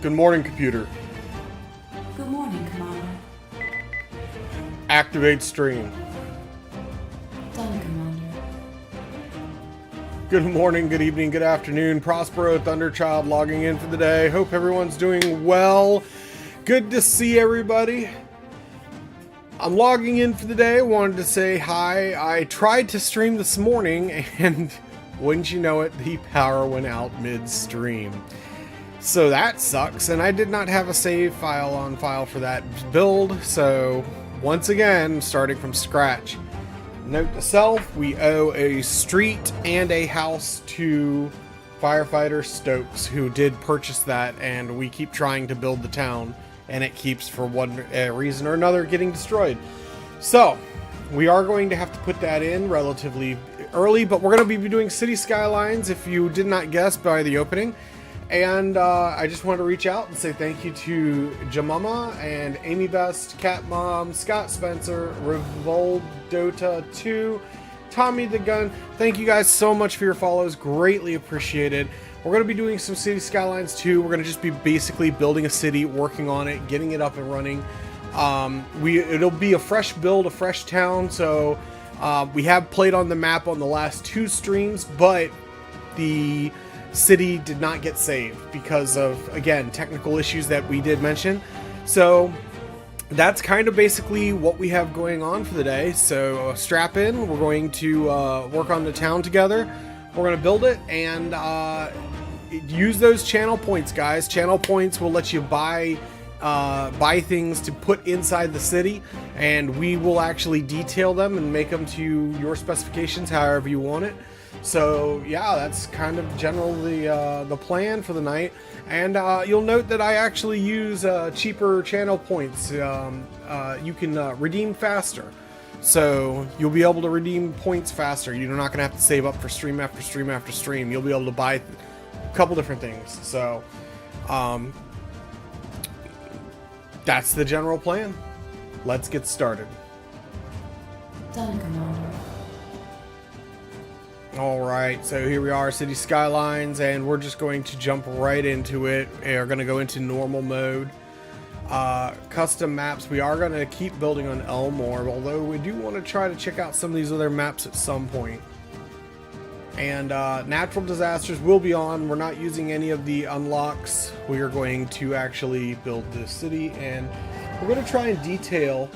Good morning, computer. Good morning, Commander. Activate stream. Done, Commander. Good morning, good evening, good afternoon. Prospero, Thunderchild logging in for the day. Hope everyone's doing well. Good to see everybody. I'm logging in for the day. Wanted to say hi. I tried to stream this morning and wouldn't you know it, the power went out mid-stream. So that sucks, and I did not have a save file on file for that build, so once again, starting from scratch. Note to self, we owe a street and a house to Firefighter Stokes, who did purchase that, and we keep trying to build the town, and it keeps, for one reason or another, getting destroyed. So, we are going to have to put that in relatively early, but we're going to be doing City Skylines, if you did not guess by the opening. And I just wanted to reach out and say thank you to Jamama and Amy Best, Cat Mom, Scott Spencer, Revoldota2, Tommy the Gun. Thank you guys so much for your follows. Greatly appreciated. We're going to be doing some City Skylines too. We're going to just be basically building a city, working on it, getting it up and running. It'll be a fresh build, a fresh town. So we have played on the map on the last 2 streams, but the city did not get saved because of, again, technical issues that we did mention. So that's kind of basically what we have going on for the day. So strap in. We're going to work on the town together. We're going to build it and use those channel points, guys. Channel points will let you buy things to put inside the city, and we will actually detail them and make them to your specifications however you want it. So yeah, that's kind of generally the plan for the night. And you'll note that I actually use cheaper channel points. You can redeem faster. So you'll be able to redeem points faster. You're not going to have to save up for stream after stream after stream. You'll be able to buy a couple different things. So that's the general plan. Let's get started. Done, Commander. Alright, so here we are, City Skylines, and we're just going to jump right into it. We're going to go into normal mode. Custom maps, we are going to keep building on Elmore, although we do want to try to check out some of these other maps at some point. And natural disasters will be on. We're not using any of the unlocks. We are going to actually build this city, and we're going to try and detail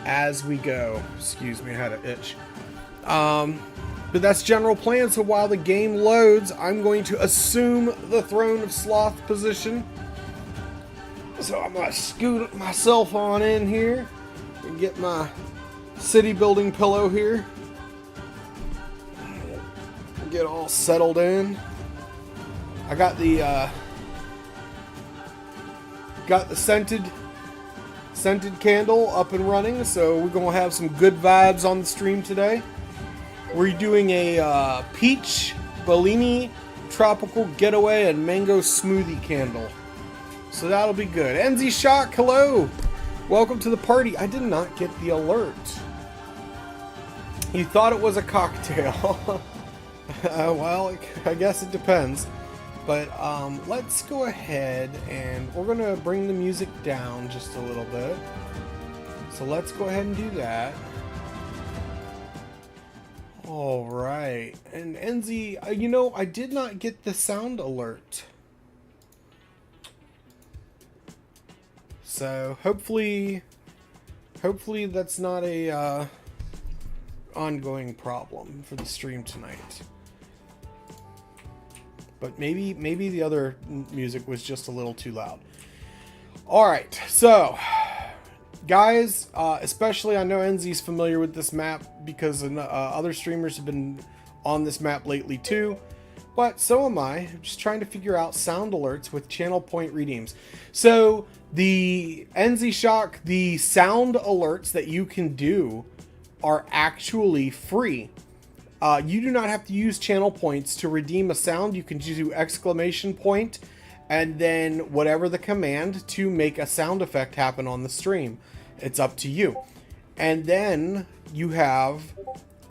as we go. Excuse me, I had an itch. But that's general plan, so while the game loads, I'm going to assume the Throne of Sloth position. So I'm going to scoot myself on in here and get my city building pillow here. Get all settled in. I got the scented candle up and running, so we're going to have some good vibes on the stream today. We're doing a peach, Bellini, tropical getaway, and mango smoothie candle. So that'll be good. NZ Shock, hello! Welcome to the party. I did not get the alert. You thought it was a cocktail. Well, I guess it depends. But let's go ahead and we're going to bring the music down just a little bit. So let's go ahead and do that. Alright, and NZ, you know, I did not get the sound alert. So, hopefully that's not a ongoing problem for the stream tonight. But maybe the other music was just a little too loud. Alright, so guys, especially I know NZ's familiar with this map because other streamers have been on this map lately too, but so am I. I'm just trying to figure out sound alerts with channel point redeems. So the NZ Shock, the sound alerts that you can do are actually free. You do not have to use channel points to redeem a sound. You can just do exclamation point and then whatever the command to make a sound effect happen on the stream. It's up to you. And then you have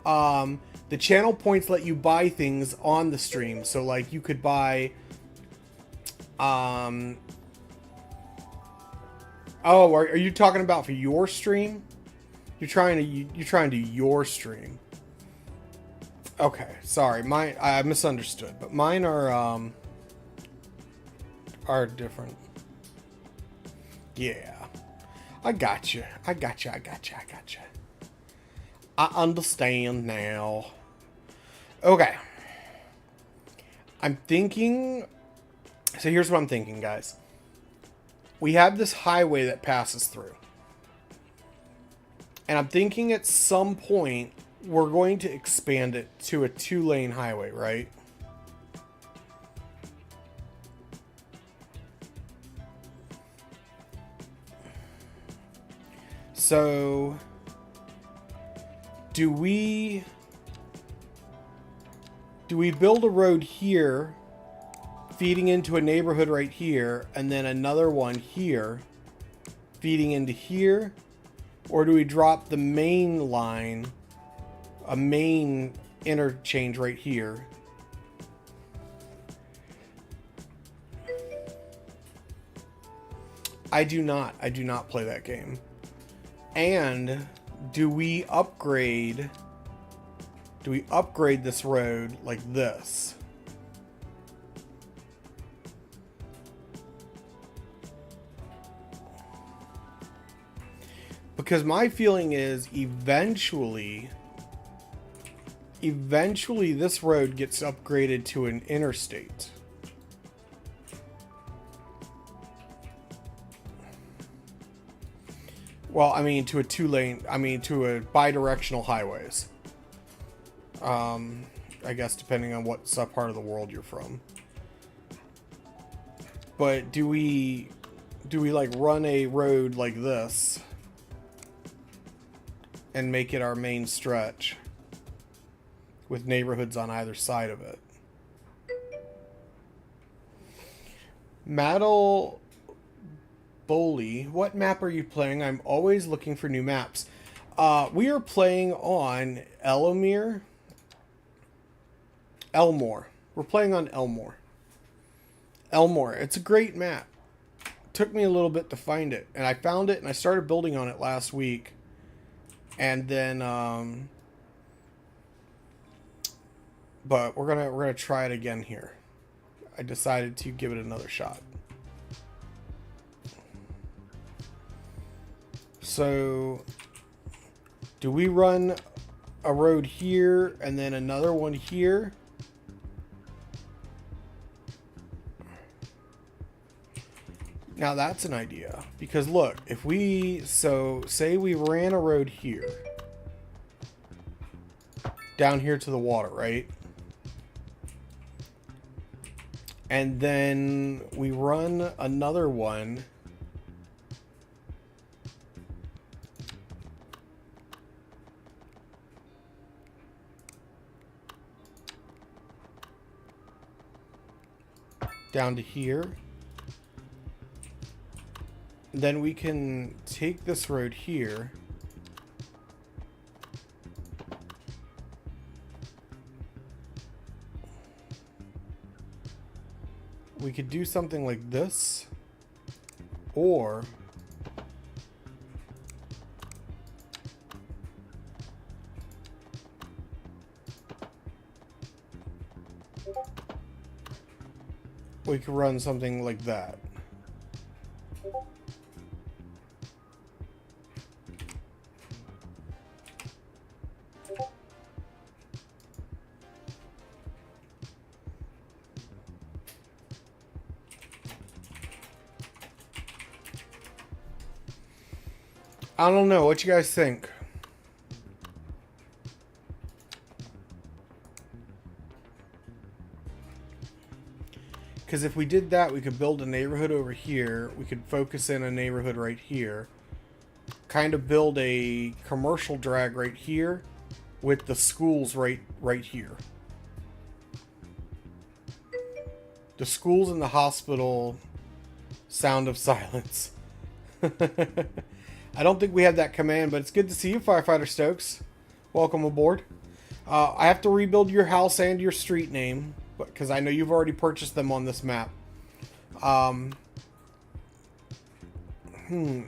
the channel points let you buy things on the stream. So like you could buy Oh, are you talking about for your stream? You're trying to do your stream. Okay, sorry. I misunderstood, but mine are different. Yeah. I got you. I understand now. Okay. I'm thinking... So here's what I'm thinking, guys. We have this highway that passes through. And I'm thinking at some point, we're going to expand it to a 2-lane highway, right? So... Do we build a road here, feeding into a neighborhood right here, and then another one here, feeding into here? Or do we drop the main line, a main interchange right here? I do not play that game. And do we upgrade this road like this? Because my feeling is eventually this road gets upgraded to an interstate. Well, I mean, to a 2-lane, to a bi-directional highways. I guess depending on what part of the world you're from. But do we like run a road like this and make it our main stretch with neighborhoods on either side of it? Maddle Bowley, what map are you playing? I'm always looking for new maps. We are playing on Elmore. We're playing on Elmore. It's a great map. Took me a little bit to find it, and I found it and I started building on it last week. And then but we're gonna try it again here. I decided to give it another shot. So, do we run a road here and then another one here? Now that's an idea. Because look, if we... So, say we ran a road here. Down here to the water, right? And then we run another one... down to here. Then we can take this road here. We could do something like this. Or we could run something like that. I don't know. What you guys think? Because if we did that, we could build a neighborhood over here. We could focus in a neighborhood right here. Kind of build a commercial drag right here with the schools right here. The schools and the hospital. Sound of silence. I don't think we have that command, but it's good to see you, Firefighter Stokes. Welcome aboard. I have to rebuild your house and your street name, because I know you've already purchased them on this map. Um, hmm.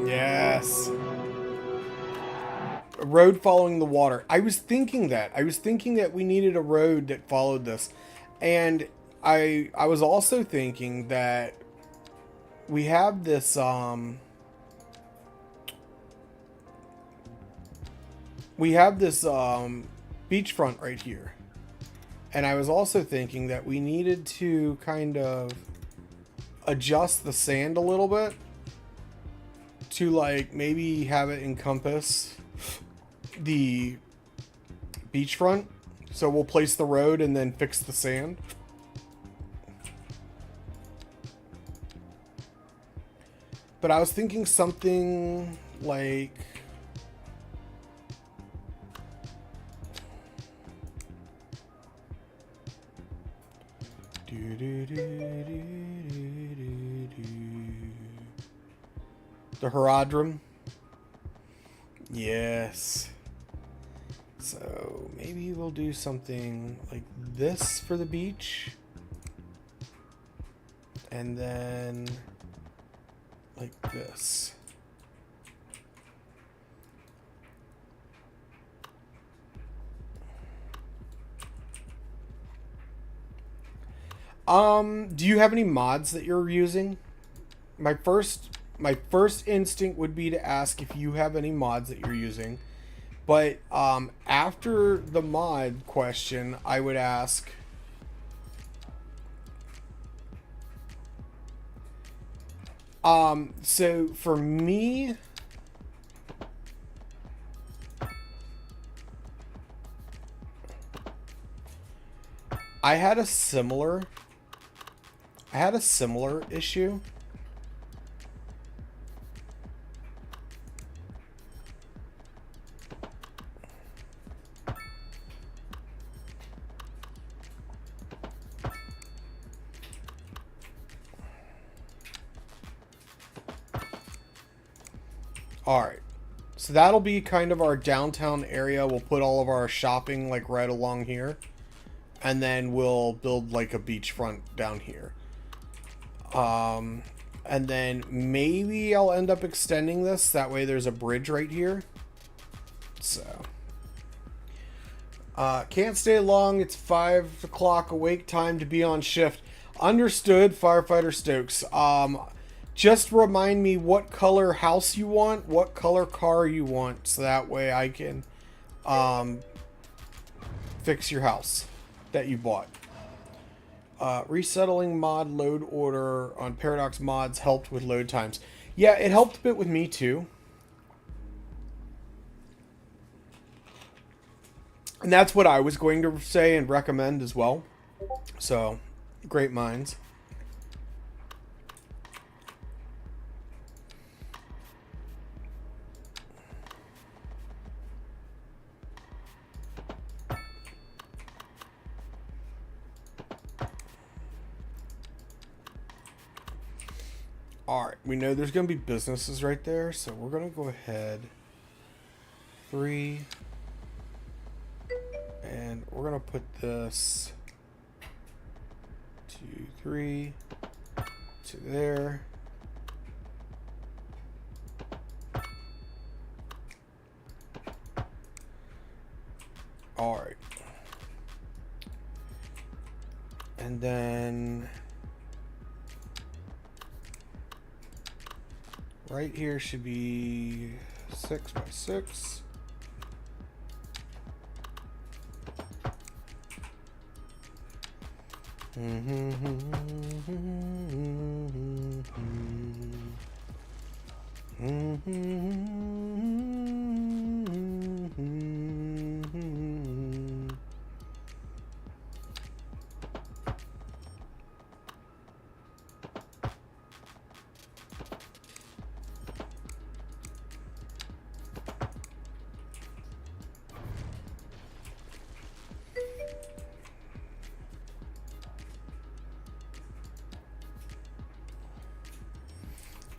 Yes. A road following the water. I was thinking that. I was thinking that we needed a road that followed this. And I was also thinking that we have this beachfront right here. And I was also thinking that we needed to kind of adjust the sand a little bit to like maybe have it encompass the beachfront. So we'll place the road and then fix the sand. But I was thinking something like the Herodrum. Yes. So maybe we'll do something like this for the beach. And then like this. Do you have any mods that you're using? My first instinct would be to ask if you have any mods that you're using. But after the mod question, I would ask so for me, I had a similar issue. Alright, so that'll be kind of our downtown area. We'll put all of our shopping like right along here. And then we'll build like a beachfront down here. And then maybe I'll end up extending this. That way there's a bridge right here. So. Can't stay long. It's 5 o'clock awake time to be on shift. Understood, Firefighter Stokes. Just remind me what color house you want, what color car you want, so that way I can fix your house that you bought. Resettling mod load order on Paradox Mods helped with load times. Yeah, it helped a bit with me too. And that's what I was going to say and recommend as well. So, great minds. Alright, we know there's going to be businesses right there, so we're going to go ahead. 3. And we're going to put this 2, 3 to there. Alright. And then right here should be 6 by 6.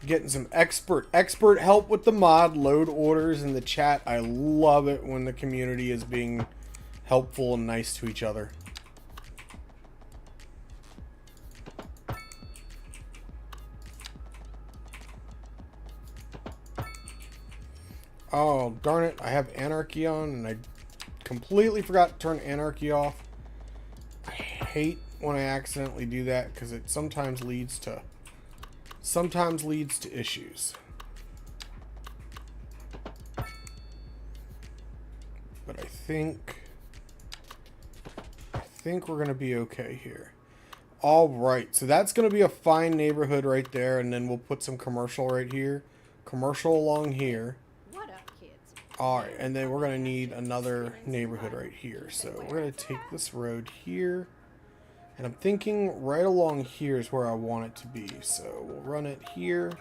Getting some expert help with the mod, load orders in the chat. I love it when the community is being helpful and nice to each other. Oh, darn it. I have anarchy on and I completely forgot to turn anarchy off. I hate when I accidentally do that because it sometimes leads to issues. But I think we're going to be okay here. All right. So that's going to be a fine neighborhood right there, and then we'll put some commercial right here. Commercial along here. What up, kids? All right, and then we're going to need another neighborhood right here. So we're going to take this road here. And I'm thinking right along here is where I want it to be. So we'll run it here.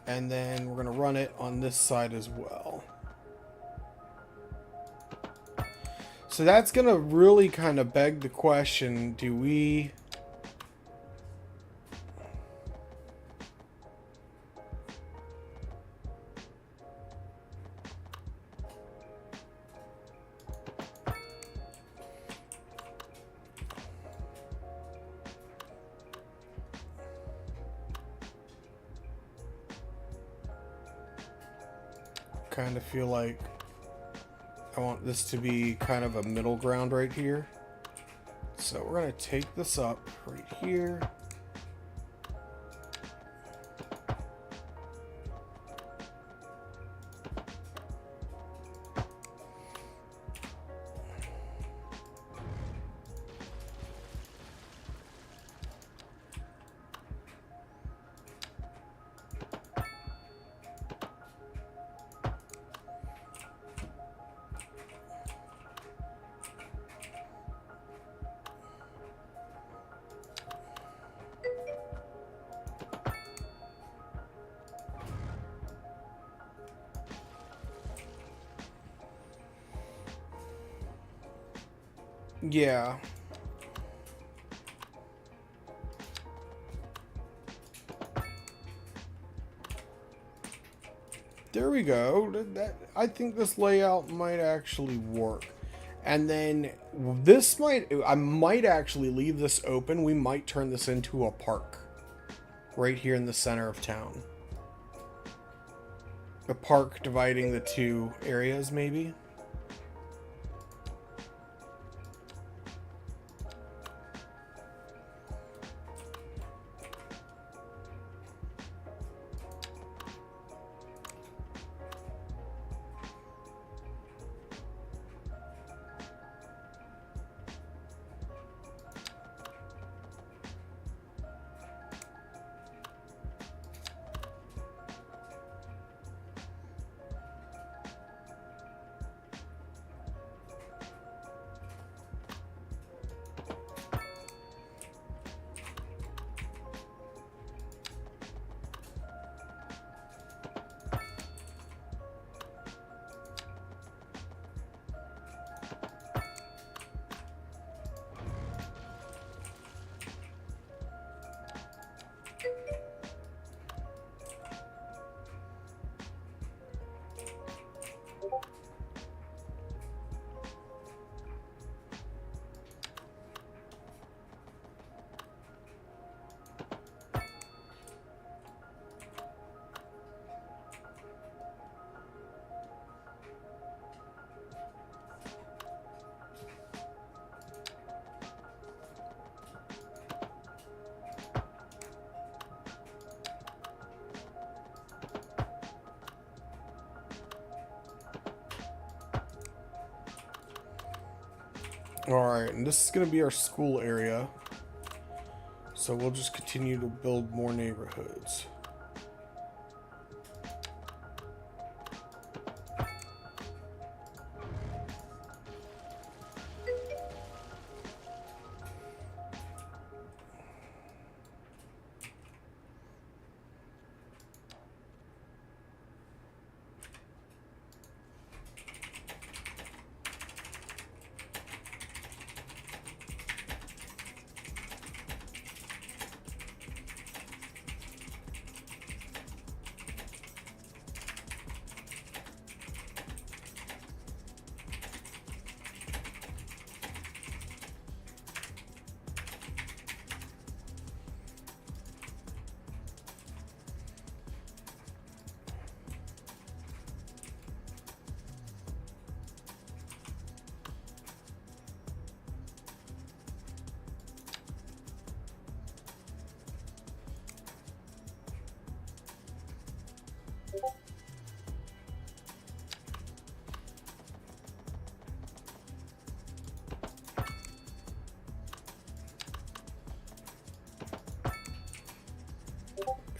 And then we're going to run it on this side as well. So that's going to really kind of beg the question, do we... kind of feel like I want this to be kind of a middle ground right here. So we're going to take this up right here. Yeah. There we go. I think this layout might actually work. And then I might actually leave this open. We might turn this into a park right here in the center of town. A park dividing the two areas, maybe. Alright, and this is going to be our school area. So we'll just continue to build more neighborhoods.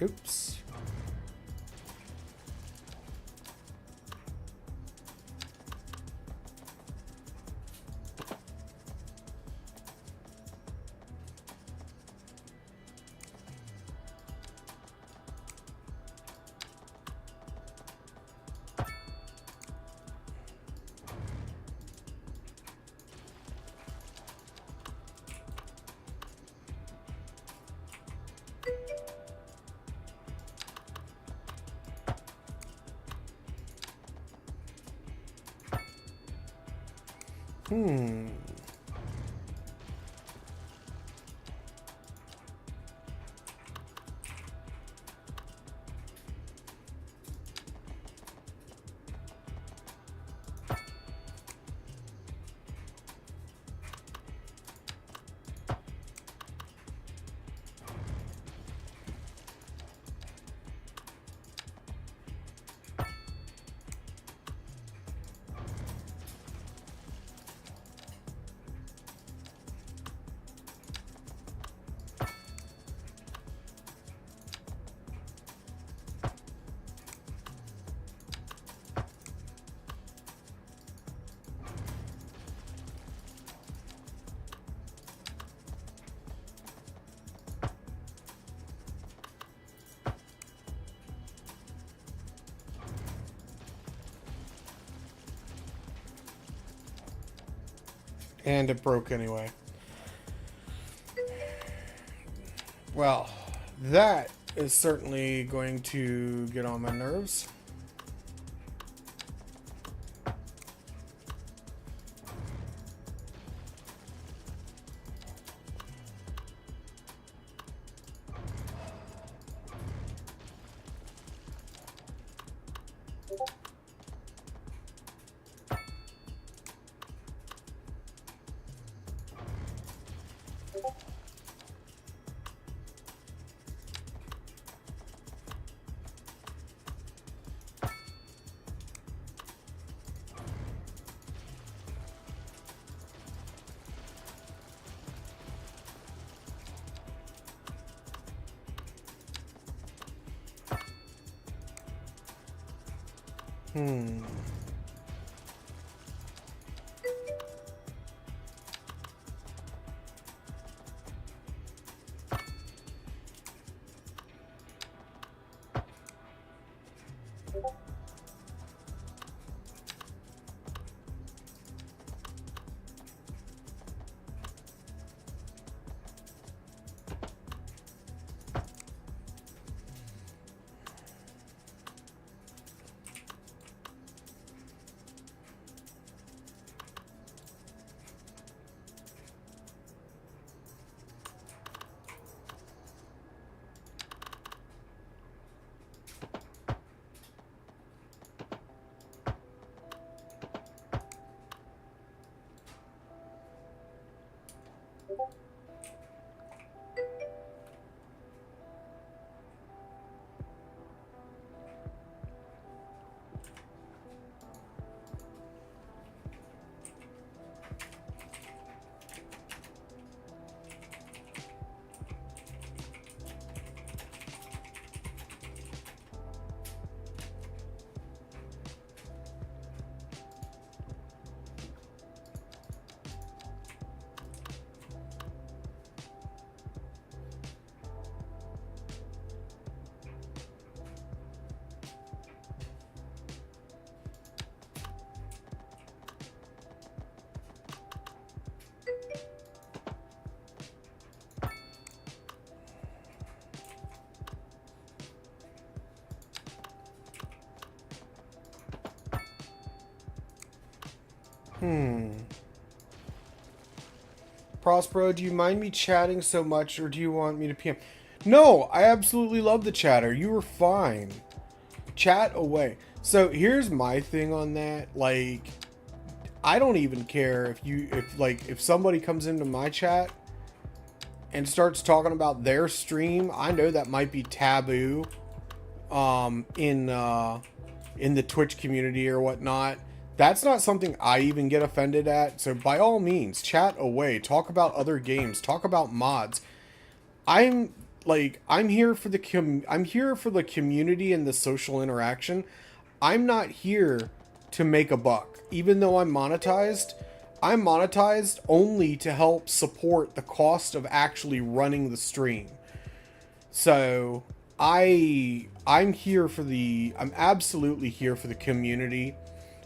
Oops. Hmm. And it broke anyway. Well, that is certainly going to get on my nerves. Hmm. Prospero, do you mind me chatting so much, or do you want me to PM? No, I absolutely love the chatter. You were fine. Chat away. So here's my thing on that. Like, I don't even care if somebody comes into my chat and starts talking about their stream. I know that might be taboo in the Twitch community or whatnot. That's not something I even get offended at. So by all means, chat away. Talk about other games. Talk about mods. I'm like I'm here for I'm here for the community and the social interaction. I'm not here to make a buck. Even though I'm monetized only to help support the cost of actually running the stream. So I'm absolutely here for the community.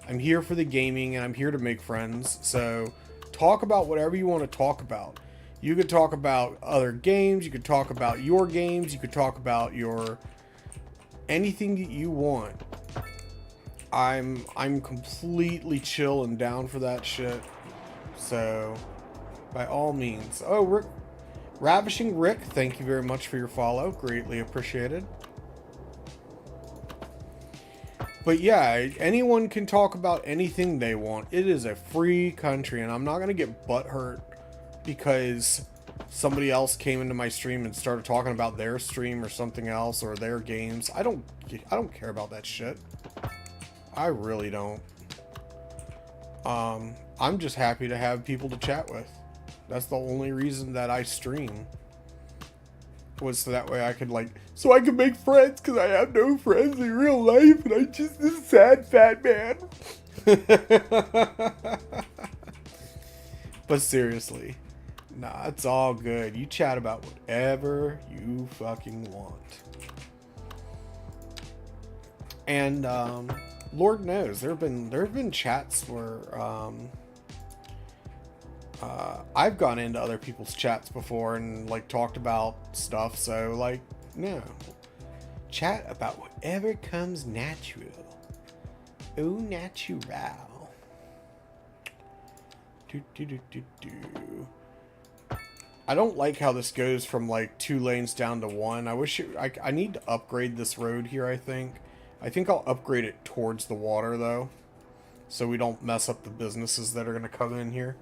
I'm here for the gaming, and I'm here to make friends. So talk about whatever you want to talk about. You could talk about other games, you could talk about your games, you could talk about your anything that you want. I'm completely chill and down for that shit. So by all means. Oh, Rick, Ravishing Rick, thank you very much for your follow. Greatly appreciated. But yeah, anyone can talk about anything they want. It is a free country, and I'm not going to get butthurt because somebody else came into my stream and started talking about their stream or something else or their games. I don't care about that shit. I really don't. I'm just happy to have people to chat with. That's the only reason that I stream. Was so that way I could so I can make friends, because I have no friends in real life and I'm just this sad fat man. But seriously, nah, it's all good. You chat about whatever you fucking want. And Lord knows there have been chats where I've gone into other people's chats before and talked about stuff. So no, chat about whatever comes natural. Au natural. I don't like how this goes from 2 lanes down to 1. I wish I need to upgrade this road here. I think I'll upgrade it towards the water though, so we don't mess up the businesses that are going to come in here.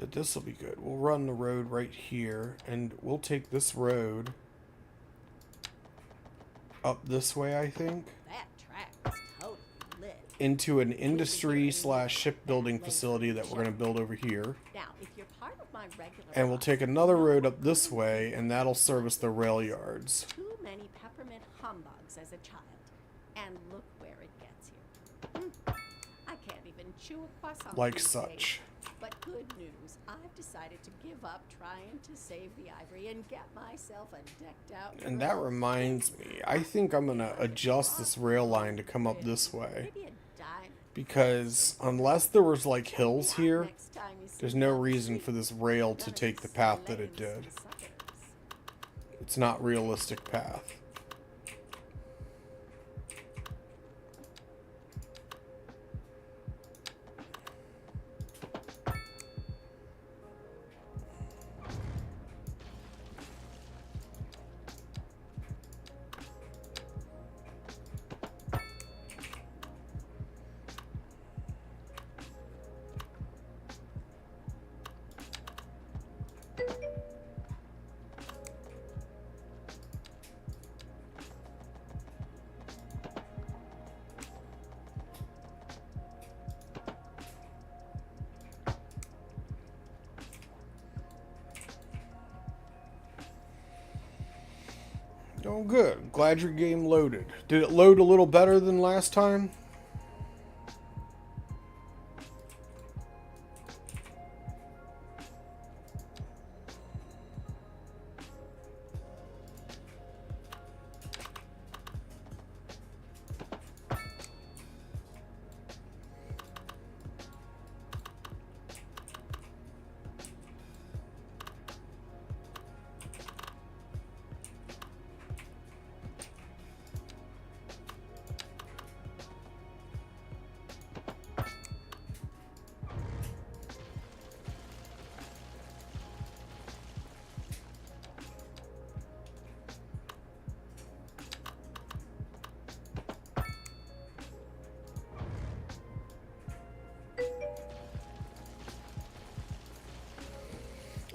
But this will be good. We'll run the road right here, and we'll take this road up this way, I think. That track is totally lit. Into an industry / shipbuilding facility that we're going to build over here. Now, if you're part of my regular And we'll take another road up this way, and that'll service the rail yards. Too many peppermint humbugs as a child. And look where it gets you. I can't even chew a croissant Like these such. days. But good news, I've decided to give up trying to save the ivory and get myself a decked out And that road. reminds me, I think I'm going to adjust this rail line to come up this way. Maybe a diamond. Because unless there was hills here, Next time you see there's no one, reason for this rail to take the path that it did. It's not realistic path. Oh, good. Glad your game loaded. Did it load a little better than last time?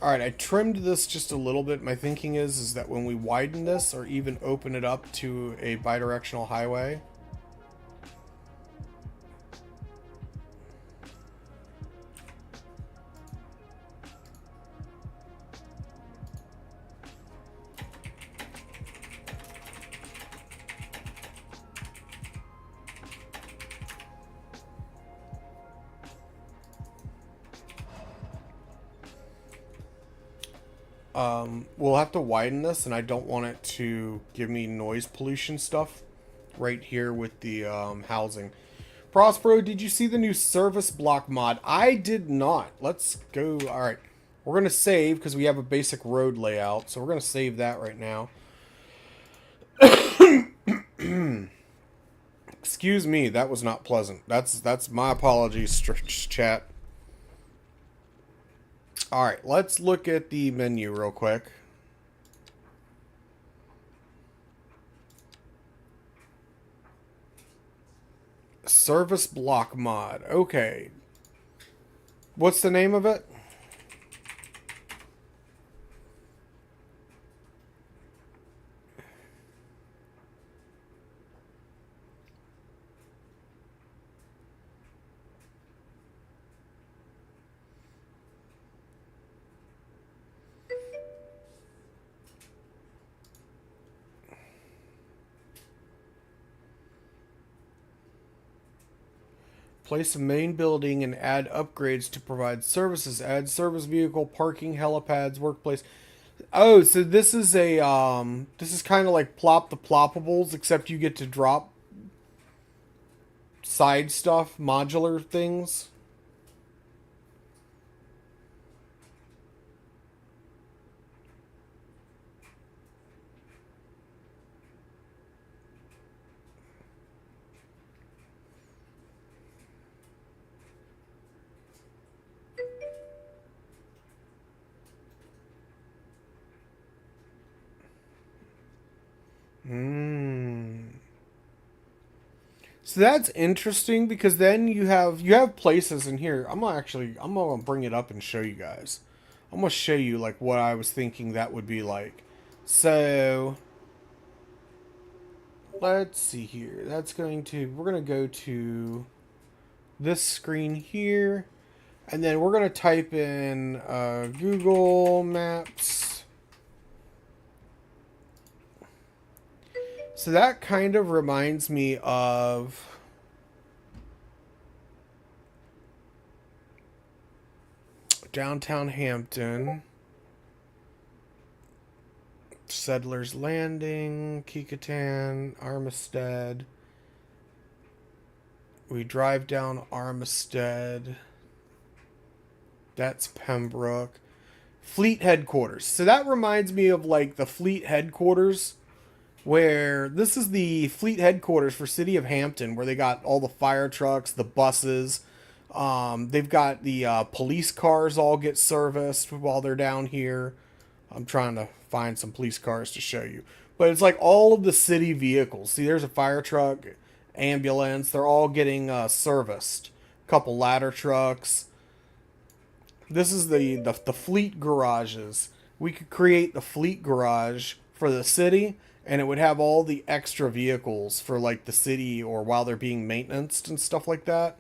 All right, I trimmed this just a little bit. My thinking is that when we widen this or even open it up to a bidirectional highway, we'll have to widen this, and I don't want it to give me noise pollution stuff right here with the housing. Prospero, did you see the new service block mod? I did not. Let's go. All right. We're going to save because we have a basic road layout. So we're going to save that right now. Excuse me. That was not pleasant. That's my apologies, chat. All right. Let's look at the menu real quick. Service block mod. Okay. What's the name of it? Place a main building and add upgrades to provide services. Add service vehicle, parking, helipads, workplace. Oh, so this is a this is kind of like Plop the Ploppables, except you get to drop side stuff, modular things. So that's interesting because then you have places in here. I'm gonna bring it up and show you guys. I'm gonna show you like what I was thinking that would be like. So let's see here. We're gonna go to this screen here, and then we're gonna type in Google Maps. So that kind of reminds me of downtown Hampton, Settlers Landing, Kecoughtan, Armistead. We drive down Armistead. That's Pembroke. Fleet headquarters. So that reminds me of like the fleet headquarters, where this is the fleet headquarters for City of Hampton, where they got all the fire trucks, the buses. They've got the police cars all get serviced while they're down here. I'm trying to find some police cars to show you. But it's like all of the city vehicles. See, there's a fire truck, ambulance. They're all getting serviced. A couple ladder trucks. This is the fleet garages. We could create the fleet garage for the city, and it would have all the extra vehicles for like the city or while they're being maintained and stuff like that.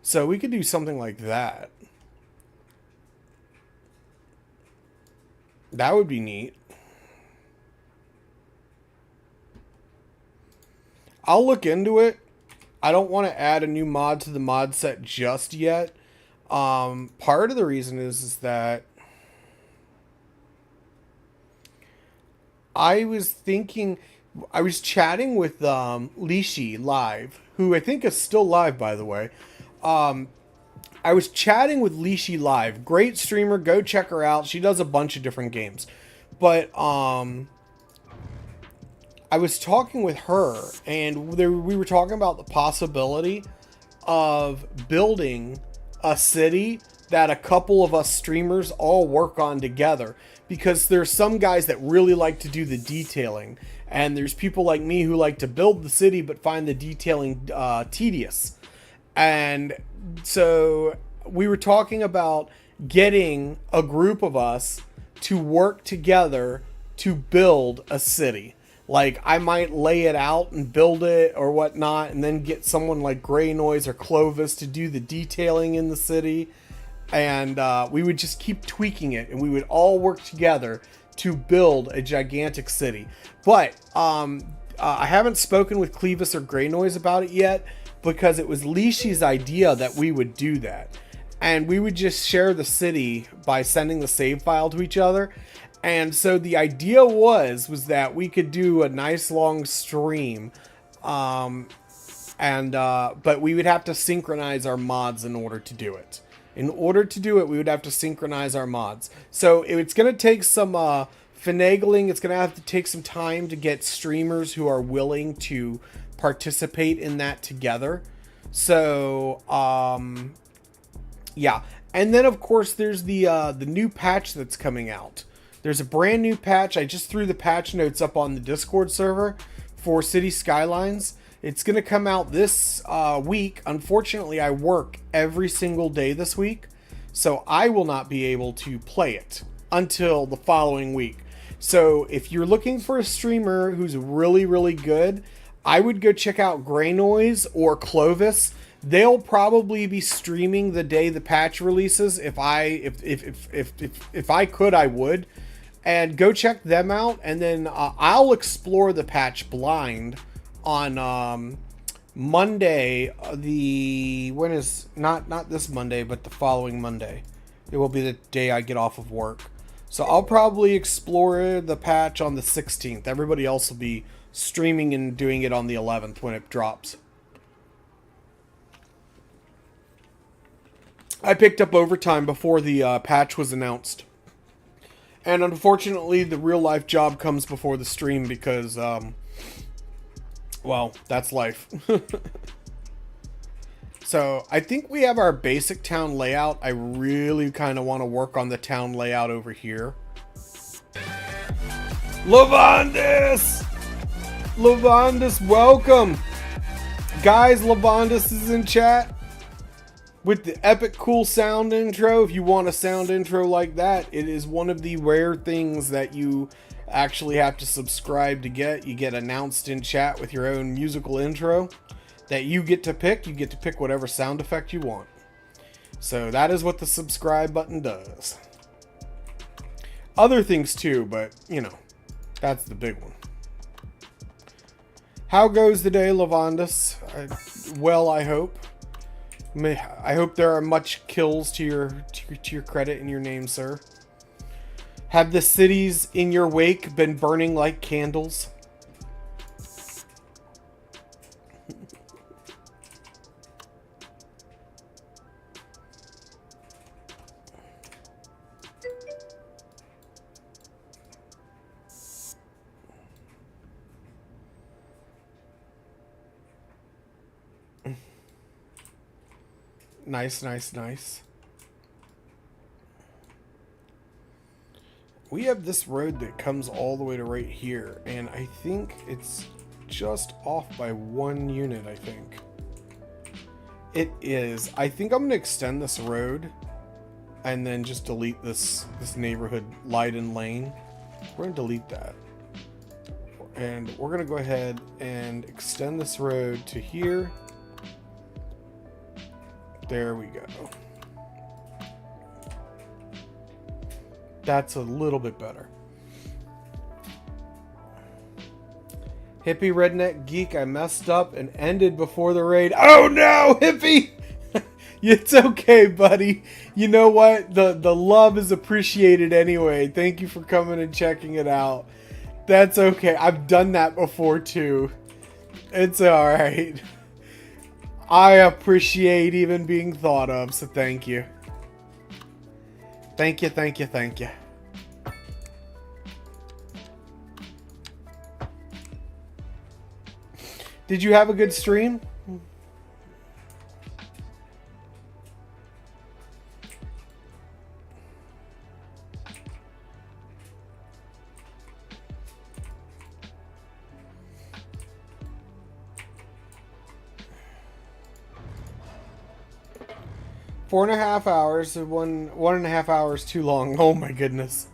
So we could do something like that. That would be neat. I'll look into it. I don't want to add a new mod to the mod set just yet. Part of the reason is that I was chatting with Lishi live, who I think is still live, by the way. I was chatting with Lishi live. Great streamer. Go check her out. She does a bunch of different games. But I was talking with her, and we were talking about the possibility of building a city that a couple of us streamers all work on together, because there's some guys that really like to do the detailing, and there's people like me who like to build the city but find the detailing tedious. And so we were talking about getting a group of us to work together to build a city. Like, I might lay it out and build it or whatnot, and then get someone like Grey Noise or Clovis to do the detailing in the city. And we would just keep tweaking it, and we would all work together to build a gigantic city. But I haven't spoken with Clevis or Grey Noise about it yet, because it was Leashy's idea that we would do that. And we would just share the city by sending the save file to each other. And so the idea was that we could do a nice long stream. But we would have to synchronize our mods in order to do it. In order to do it, we would have to synchronize our mods. So it's going to take some finagling. It's going to have to take some time to get streamers who are willing to participate in that together. So, yeah. And then, of course, there's the new patch that's coming out. There's a brand new patch. I just threw the patch notes up on the Discord server for City Skylines. It's going to come out this week. Unfortunately, I work every single day this week, so I will not be able to play it until the following week. So if you're looking for a streamer who's really, really good, I would go check out Grey Noise or Clovis. They'll probably be streaming the day the patch releases. If I could, I would. And go check them out, and then I'll explore the patch blind on Monday. When is not this Monday, but the following Monday. It will be the day I get off of work. So I'll probably explore the patch on the 16th. Everybody else will be streaming and doing it on the 11th when it drops. I picked up overtime before the patch was announced. And unfortunately, the real life job comes before the stream because, well, that's life. So I think we have our basic town layout. I really kind of want to work on the town layout over here. Lavandis! Lavandis, welcome! Guys, Lavandis is in chat with the epic cool sound intro. If you want a sound intro like that, it is one of the rare things that you actually have to subscribe to get. You get announced in chat with your own musical intro that you get to pick. You get to pick whatever sound effect you want. So that is what the subscribe button does. Other things too, but you know, that's the big one. How goes the day, Lavandis? Well, I hope. I hope there are much kills to your credit in your name, sir. Have the cities in your wake been burning like candles? Nice, nice, nice. We have this road that comes all the way to right here, and I think it's just off by 1 unit, I think. It is. I think I'm going to extend this road and then just delete this neighborhood Leiden Lane. We're going to delete that. And we're going to go ahead and extend this road to here. There we go. That's a little bit better. Hippie Redneck Geek, I messed up and ended before the raid. Oh no, Hippie! It's okay, buddy. You know what? The love is appreciated anyway. Thank you for coming and checking it out. That's okay. I've done that before too. It's alright. I appreciate even being thought of, so thank you. Thank you, thank you, thank you. Did you have a good stream? 4.5 hours. One and a half hours too long. Oh my goodness.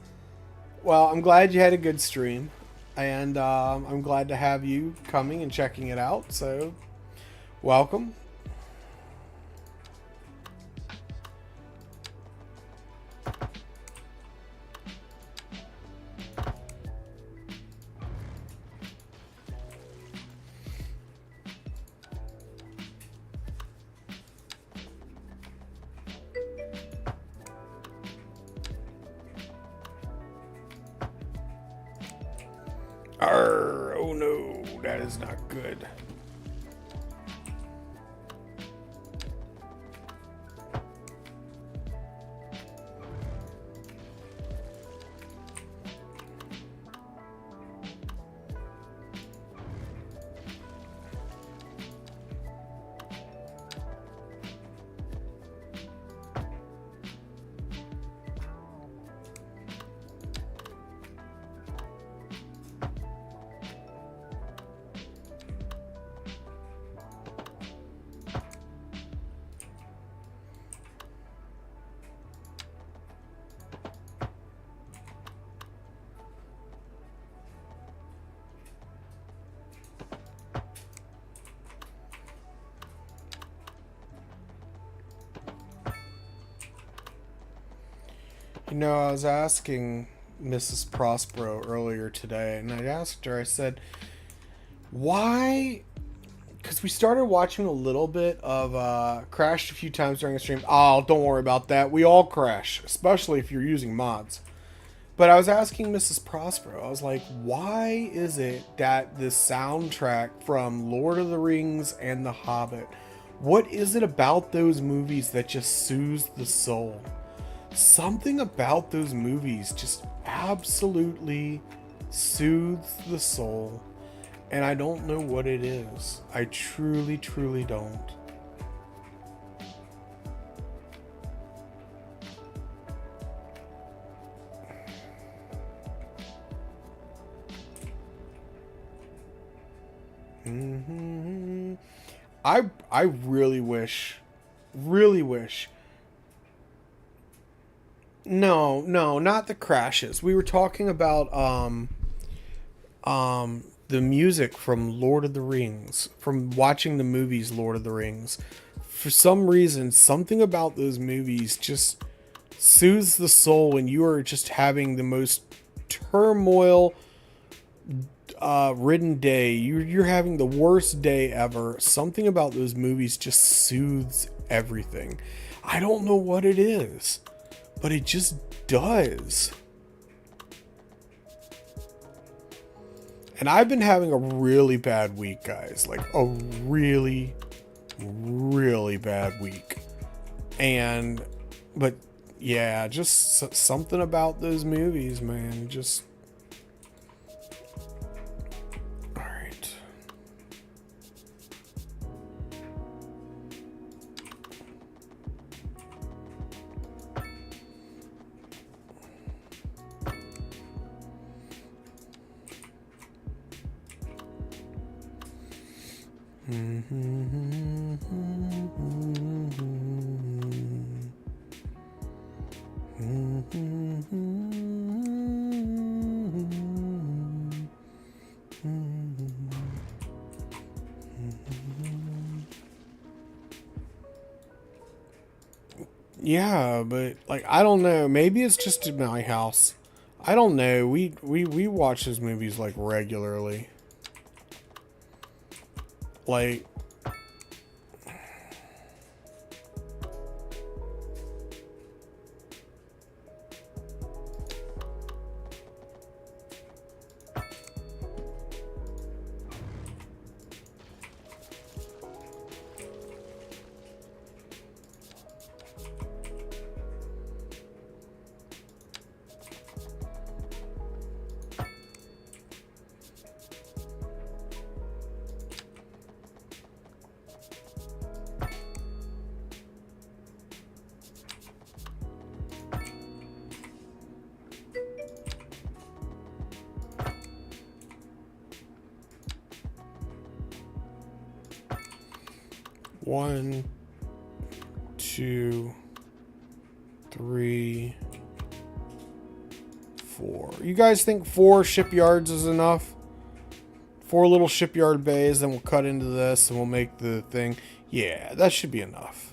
Well, I'm glad you had a good stream, and I'm glad to have you coming and checking it out. So, welcome. Arr, oh no, that is not good. You know, I was asking Mrs. Prospero earlier today, and I asked her, I said, why? Because we started watching a little bit of, crashed a few times during the stream. Oh, don't worry about that. We all crash, especially if you're using mods. But I was asking Mrs. Prospero, I was like, why is it that the soundtrack from Lord of the Rings and The Hobbit, what is it about those movies that just soothes the soul? Something about those movies just absolutely soothes the soul, and I don't know what it is. I truly, truly don't. I really wish. No, not the crashes. We were talking about the music from Lord of the Rings, from watching the movies Lord of the Rings. For some reason, something about those movies just soothes the soul when you are just having the most turmoil ridden day. You're having the worst day ever. Something about those movies just soothes everything. I don't know what it is, but it just does. And I've been having a really bad week, guys. Like a really, really bad week. But yeah, just something about those movies, man. Just. All right. Yeah, but like I don't know. Maybe it's just in my house. I don't know. We watch those movies like regularly. Like one, two. 3, 4. You guys think 4 shipyards is enough? 4 little shipyard bays, then we'll cut into this and we'll make the thing. Yeah, that should be enough.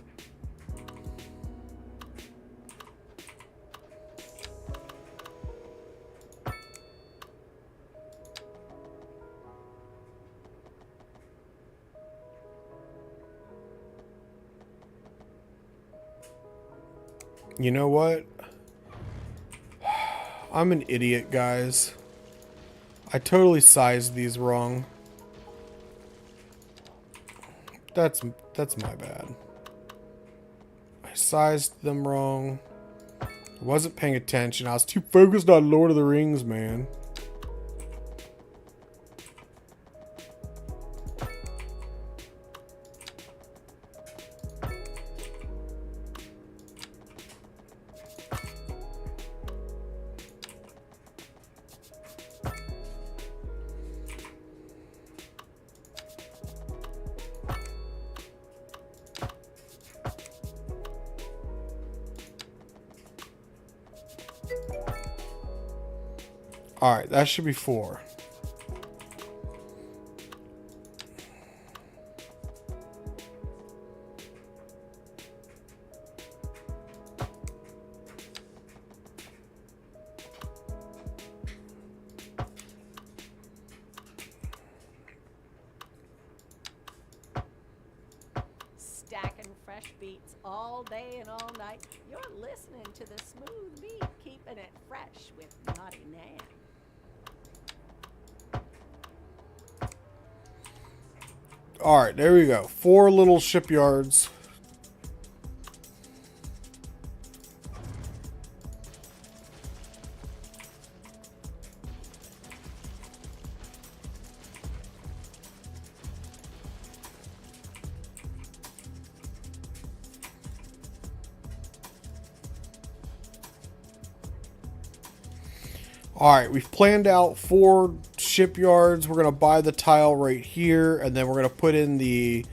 You know what? I'm an idiot, guys. I totally sized these wrong. That's my bad. I sized them wrong. I wasn't paying attention. I was too focused on Lord of the Rings, man. Alright, that should be 4. Stacking fresh beats all day and all night. You're listening to the smooth beat, keeping it fresh with Naughty Nan. Alright, there we go. 4 little shipyards. Alright, we've planned out 4 shipyards. We're going to buy the tile right here, and then we're going to put in the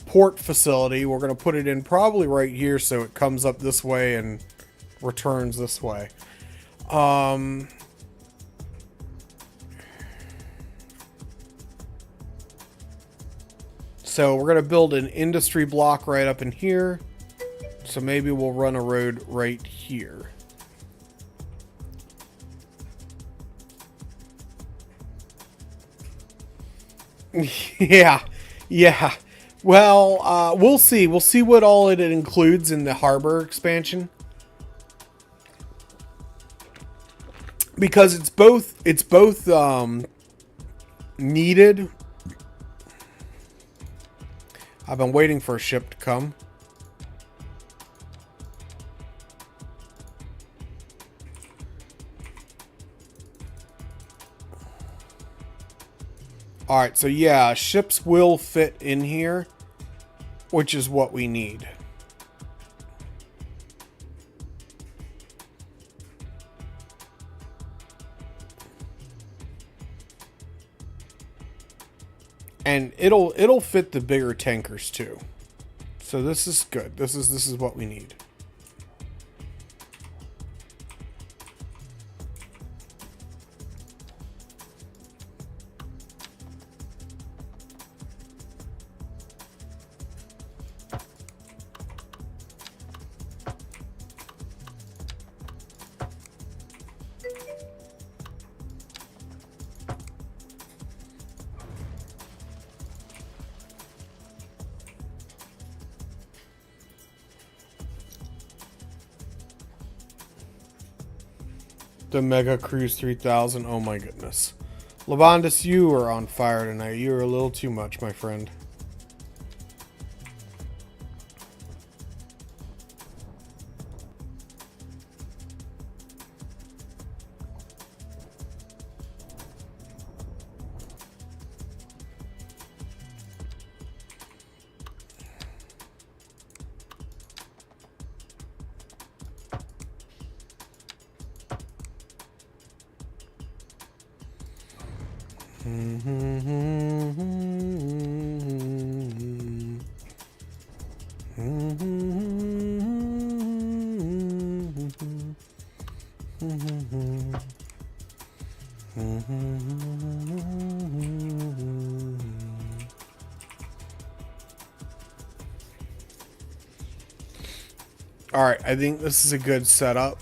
port facility. We're going to put it in probably right here so it comes up this way and returns this way. So we're going to build an industry block right up in here. So maybe we'll run a road right here. Yeah. Well, we'll see. We'll see what all it includes in the harbor expansion. Because it's both needed. I've been waiting for a ship to come. Alright, so yeah, ships will fit in here, which is what we need. And it'll fit the bigger tankers too. So this is good. This is what we need. The Mega Cruise 3000. Oh my goodness. Lavandis, you are on fire tonight. You are a little too much, my friend. Alright, I think this is a good setup.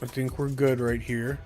I think we're good right here.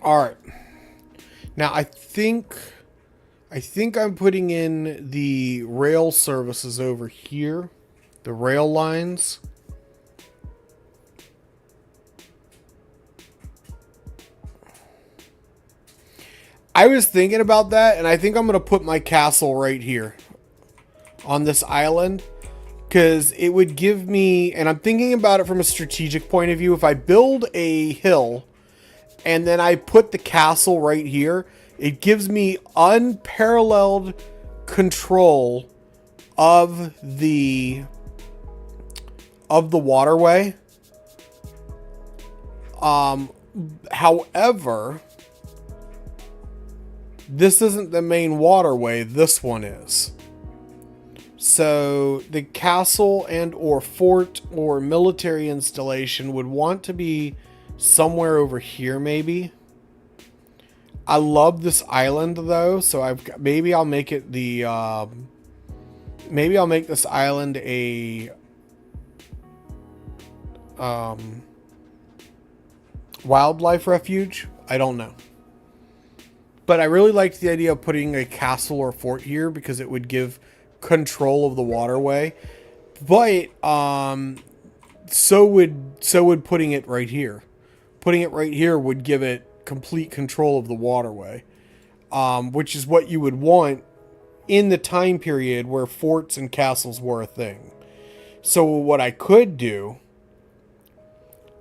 All right. Now I think I'm putting in the rail services over here, the rail lines. I was thinking about that, and I think I'm going to put my castle right here on this island, because it would give me, and I'm thinking about it from a strategic point of view, if I build a hill and then I put the castle right here, it gives me unparalleled control of the waterway. However, this isn't the main waterway, this one is. So the castle and or fort or military installation would want to be somewhere over here, maybe. I love this island though, so maybe I'll make it the maybe I'll make this island a wildlife refuge. I don't know. But I really liked the idea of putting a castle or fort here because it would give control of the waterway. But so would putting it right here. Putting it right here would give it complete control of the waterway, which is what you would want in the time period where forts and castles were a thing. So what I could do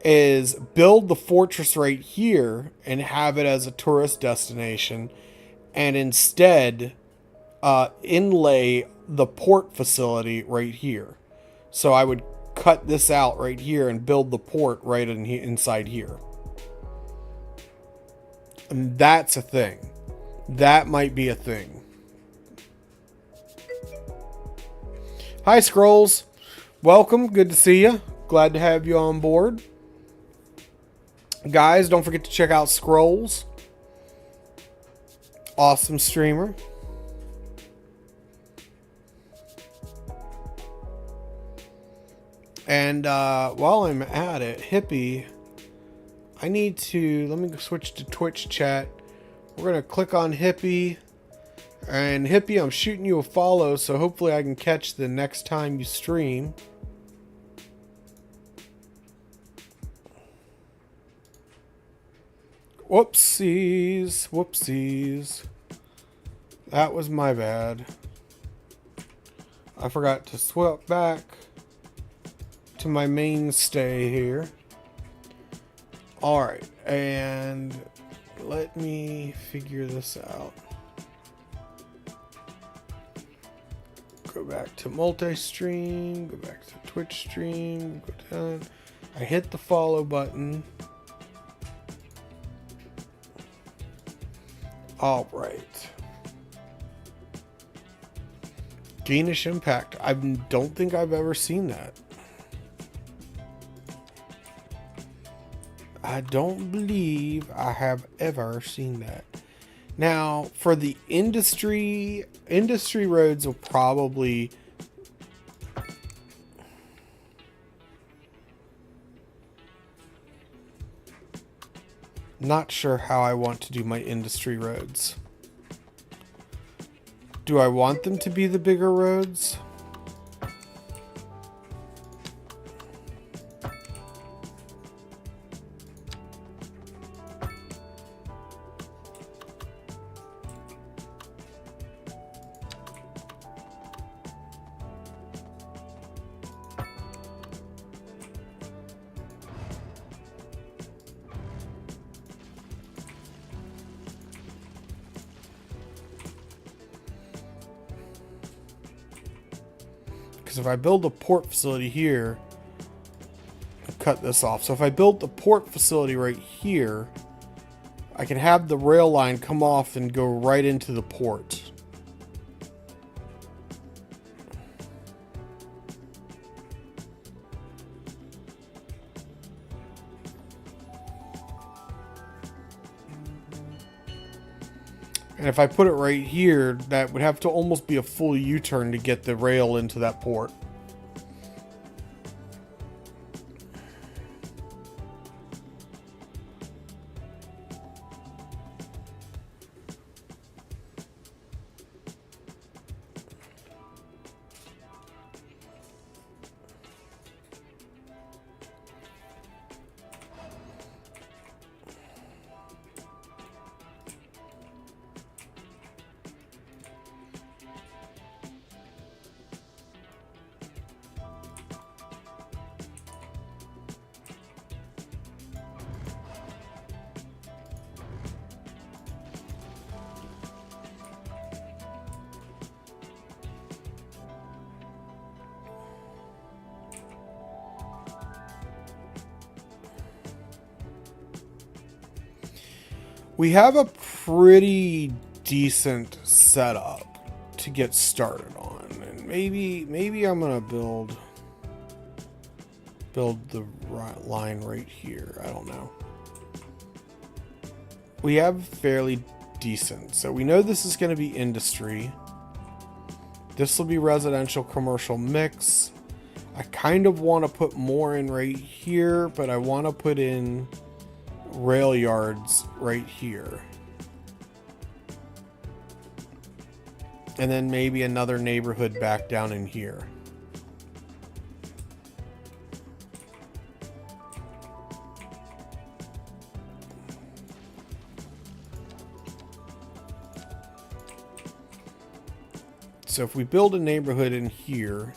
is build the fortress right here and have it as a tourist destination, and instead inlay the port facility right here. So I would cut this out right here and build the port right inside here. And that's a thing. That might be a thing. Hi, Scrolls. Welcome. Good to see you. Glad to have you on board. Guys, don't forget to check out Scrolls. Awesome streamer. And while I'm at it, Hippie, I need to, let me switch to Twitch chat. We're going to click on Hippie. And Hippie, I'm shooting you a follow, so hopefully I can catch the next time you stream. Whoopsies. Whoopsies. That was my bad. I forgot to swap back. to my mainstay here. Alright, and let me figure this out. Go back to multi-stream, go back to Twitch stream, go down. I hit the follow button. Alright. Gainish impact. I don't think I've ever seen that. I don't believe I have ever seen that. Now, for the industry roads will probably... Not sure how I want to do my industry roads. Do I want them to be the bigger roads? Because if I build a port facility here, I'll cut this off. So if I build the port facility right here, I can have the rail line come off and go right into the port. And if I put it right here, that would have to almost be a full U-turn to get the rail into that port. We have a pretty decent setup to get started on, and maybe I'm gonna build the right line right here. I don't know. We have fairly decent, so we know this is going to be industry. This will be residential commercial mix. I kind of want to put more in right here, but I want to put in rail yards right here. And then maybe another neighborhood back down in here. So if we build a neighborhood in here,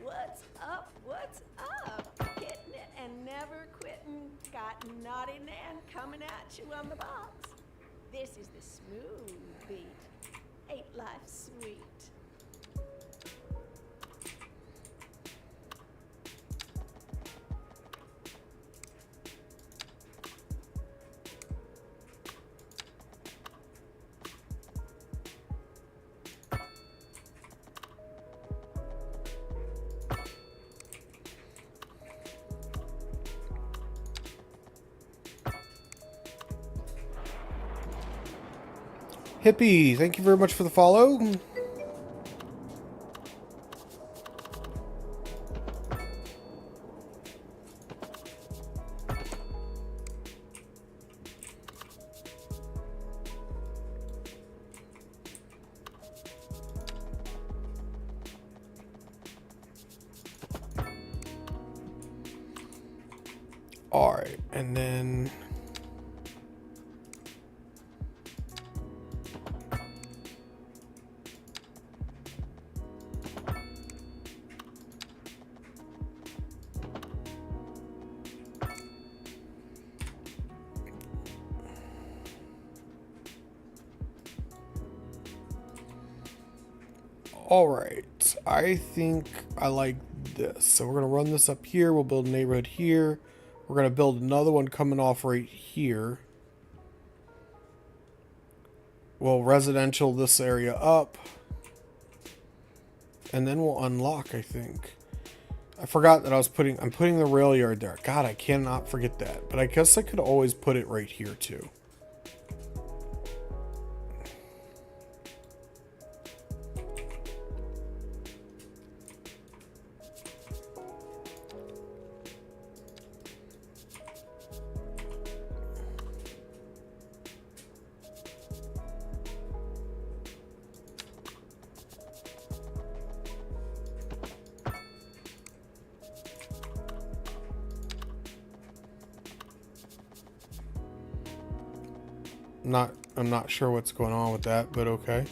What's up? What's up? Hitting it and never quitting. Got Naughty Nan coming at you on the box. This is the smooth beat. Ain't life sweet? Hippie, thank you very much for the follow. All right, and then all right, I think I like this. So we're gonna run this up here. We'll build a neighborhood here. We're gonna build another one coming off right here. We'll residential this area up. And then we'll unlock, I think. I forgot that I'm putting the rail yard there. God, I cannot forget that. But I guess I could always put it right here too. I'm not sure what's going on with that, but okay.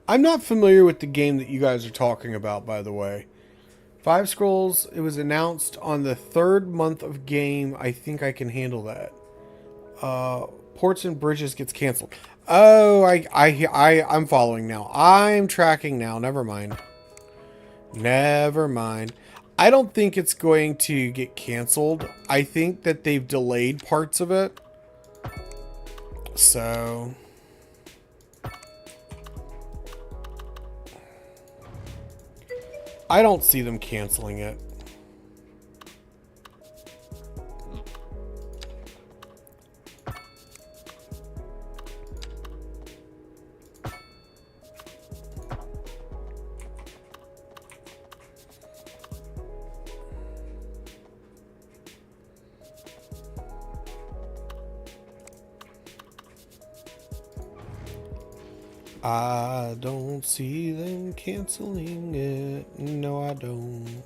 I'm not familiar with the game that you guys are talking about, by the way. Five Scrolls, it was announced on the 3rd month of game. I think I can handle that. Ports and Bridges gets canceled. Oh, I'm following now. I'm tracking now. Never mind. Never mind. I don't think it's going to get canceled. I think that they've delayed parts of it. So I don't see them canceling it. I don't see them canceling it. No, I don't.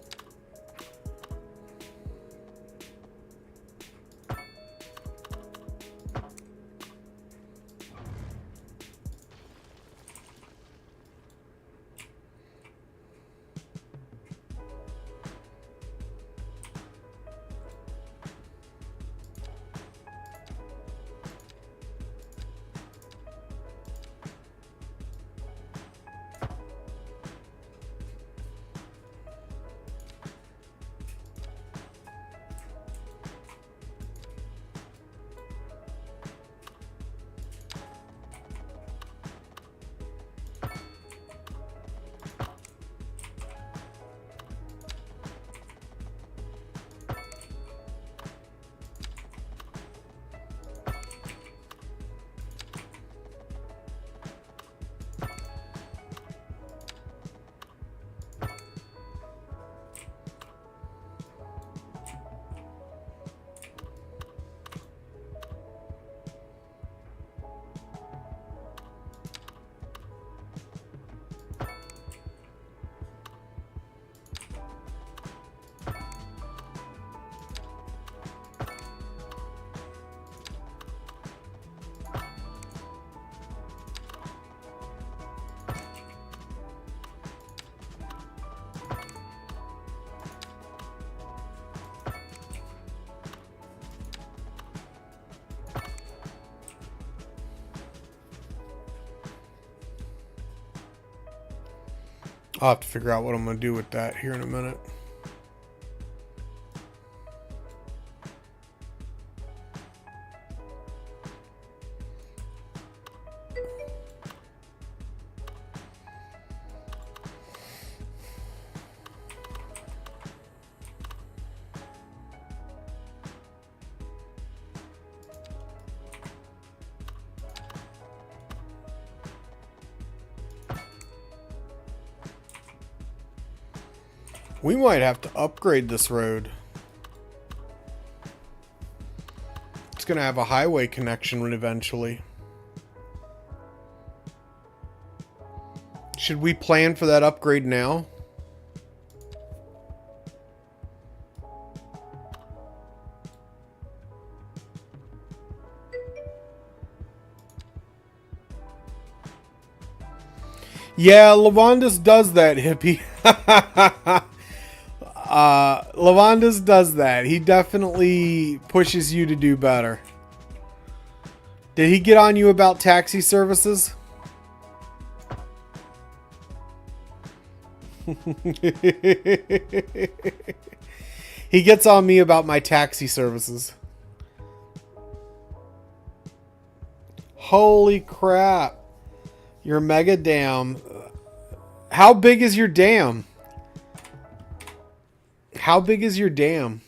I'll have to figure out what I'm going to do with that here in a minute. We might have to upgrade this road. It's going to have a highway connection eventually. Should we plan for that upgrade now? Yeah, Lavandus does that, hippie. Lavandus does that. He definitely pushes you to do better. Did he get on you about taxi services? He gets on me about my taxi services. Holy crap. Your mega dam. How big is your dam? How big is your dam?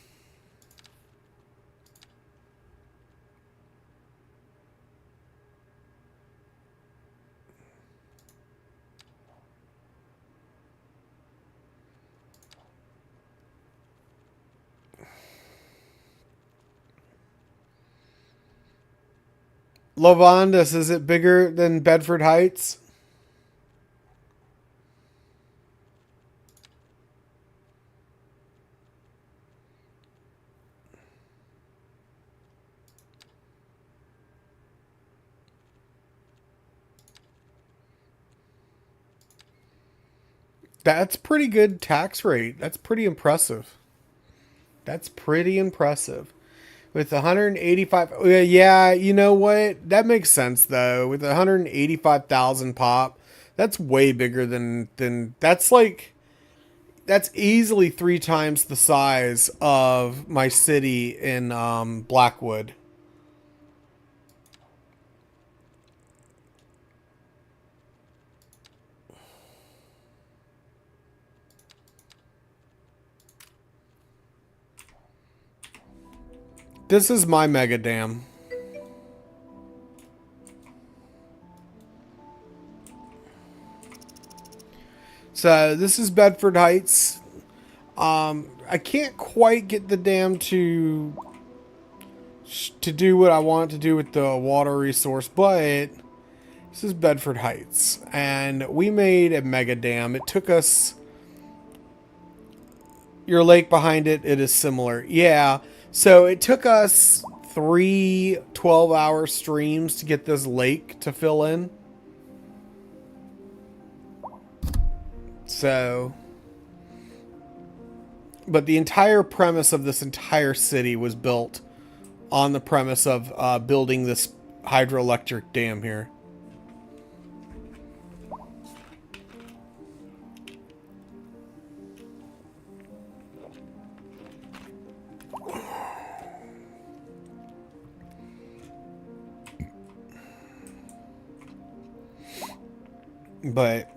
Lavandus, is it bigger than Bedford Heights? That's pretty good tax rate. That's pretty impressive. That's pretty impressive. With 185, yeah, you know what? That makes sense though. With 185,000 pop, that's way bigger than that's like that's easily 3 times the size of my city in Blackwood. This is my mega dam. So this is Bedford Heights. I can't quite get the dam to do what I want to do with the water resource, but this is Bedford Heights, and we made a mega dam. It took us. Your lake behind it, it is similar. Yeah. So it took us 3 12-hour streams to get this lake to fill in. So, but the entire premise of this entire city was built on the premise of building this hydroelectric dam here. But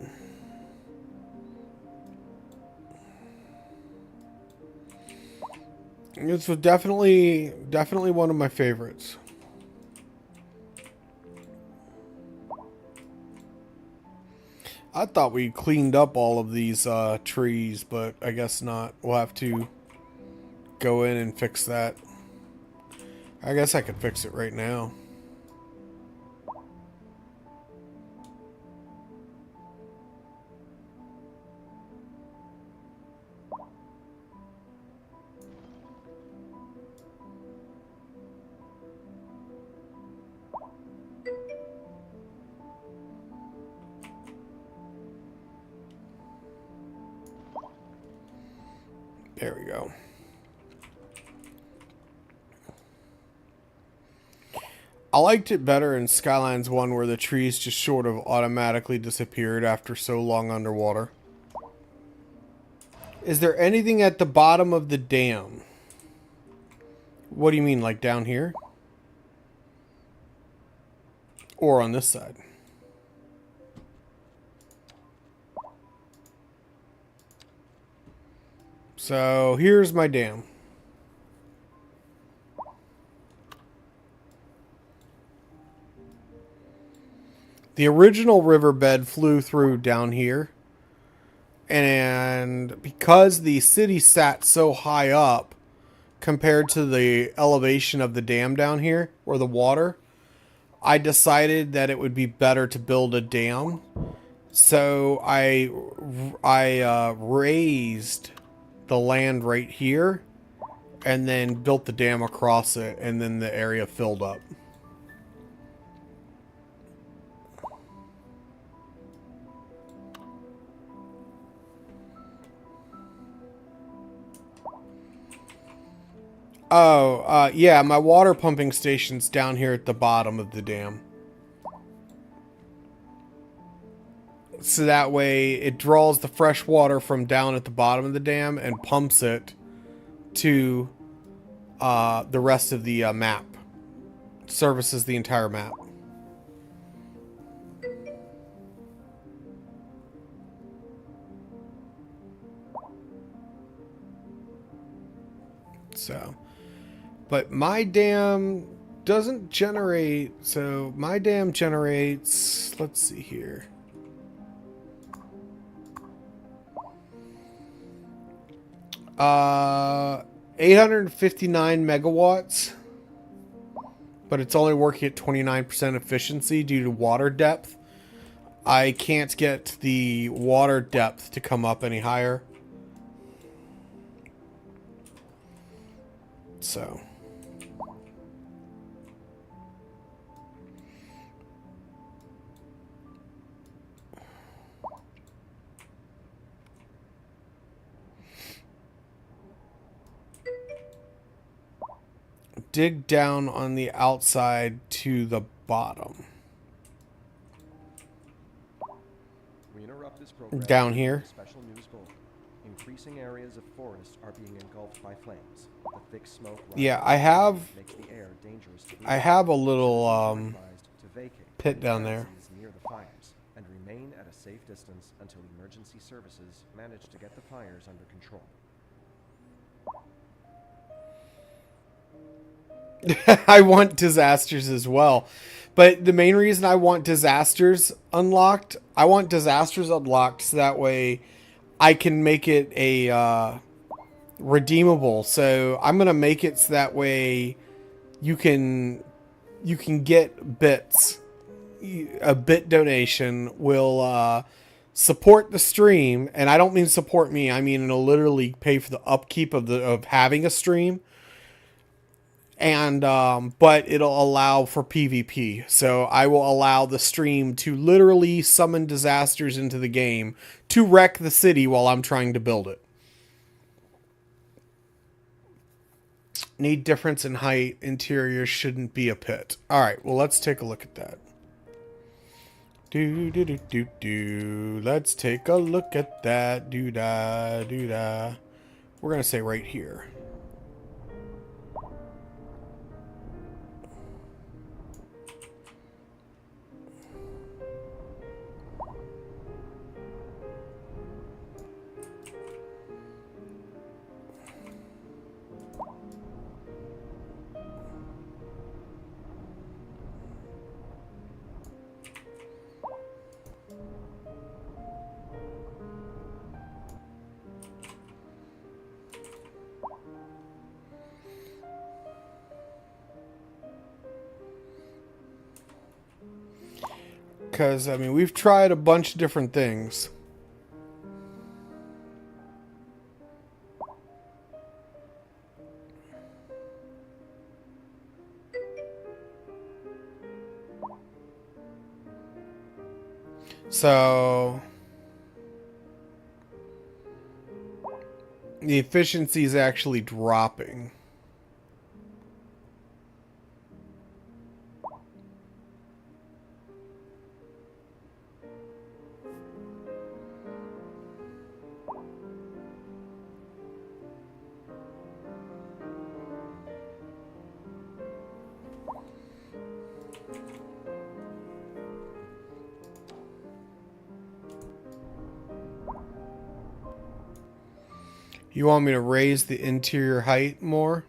this was definitely one of my favorites. I thought we cleaned up all of these trees, but I guess not. We'll have to go in and fix that. I guess I could fix it right now. There we go. I liked it better in Skylines 1 where the trees just sort of automatically disappeared after so long underwater. Is there anything at the bottom of the dam? What do you mean, like down here? Or on this side? So here's my dam. The original riverbed flew through down here. And because the city sat so high up compared to the elevation of the dam down here, or the water, I decided that it would be better to build a dam. So I raised the land right here and then built the dam across it, and then the area filled up. Oh, yeah, my water pumping station's down here at the bottom of the dam. So that way it draws the fresh water from down at the bottom of the dam and pumps it to the rest of the map. Services the entire map. So, but my dam doesn't generate, so my dam generates, let's see here. Uh, 859 megawatts, but it's only working at 29% efficiency due to water depth. I can't get the water depth to come up any higher. So. Dig down on the outside to the bottom. We interrupt this program Down here. Special news bulletin. Increasing areas of forest are being engulfed by flames. The thick smoke Yeah, I have makes the air dangerous to breathe. I have a little Advised to vacate pit down there. premises near the fires and remain at a safe distance until emergency services manage to get the fires under control. I want disasters as well. But the main reason I want disasters unlocked so that way I can make it a redeemable. So I'm going to make it so that way you can get bits. A bit donation will support the stream, and I don't mean support me. I mean it'll literally pay for the upkeep of having a stream. And but it'll allow for PvP. So I will allow the stream to literally summon disasters into the game to wreck the city while I'm trying to build it. Need difference in height. Interior shouldn't be a pit. All right, well, let's take a look at that. Let's take a look at that. We're going to say right here. Because, I mean, we've tried a bunch of different things. So, the efficiency is actually dropping. You want me to raise the interior height more?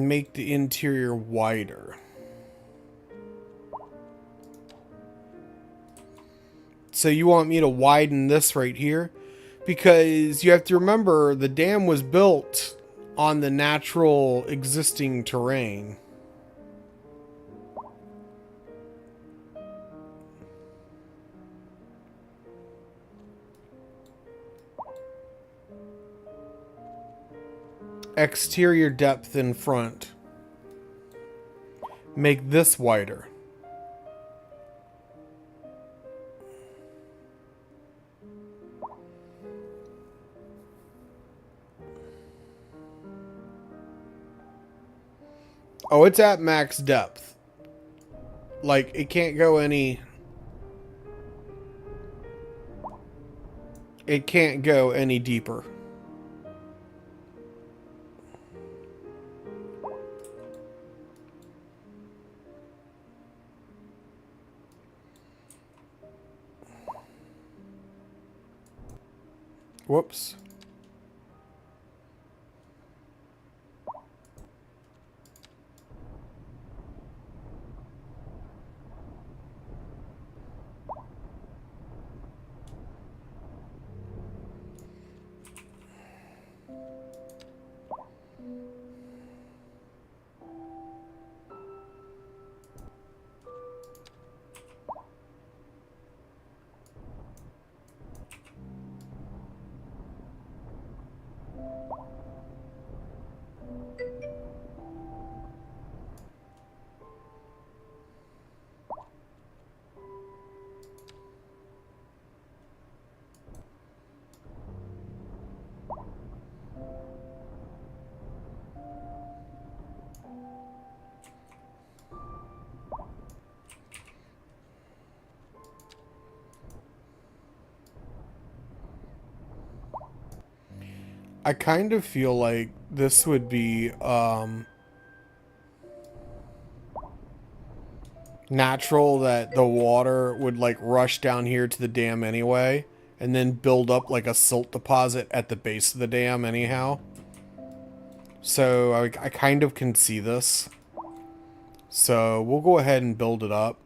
make the interior wider. So you want me to widen this right here? Because you have to remember the dam was built on the natural existing terrain. Exterior depth in front. Make this wider. Oh, it's at max depth. Like, it can't go any... It can't go any deeper. Whoops. I kind of feel like this would be natural, that the water would like rush down here to the dam anyway and then build up like a silt deposit at the base of the dam anyhow. So I kind of can see this. So we'll go ahead and build it up.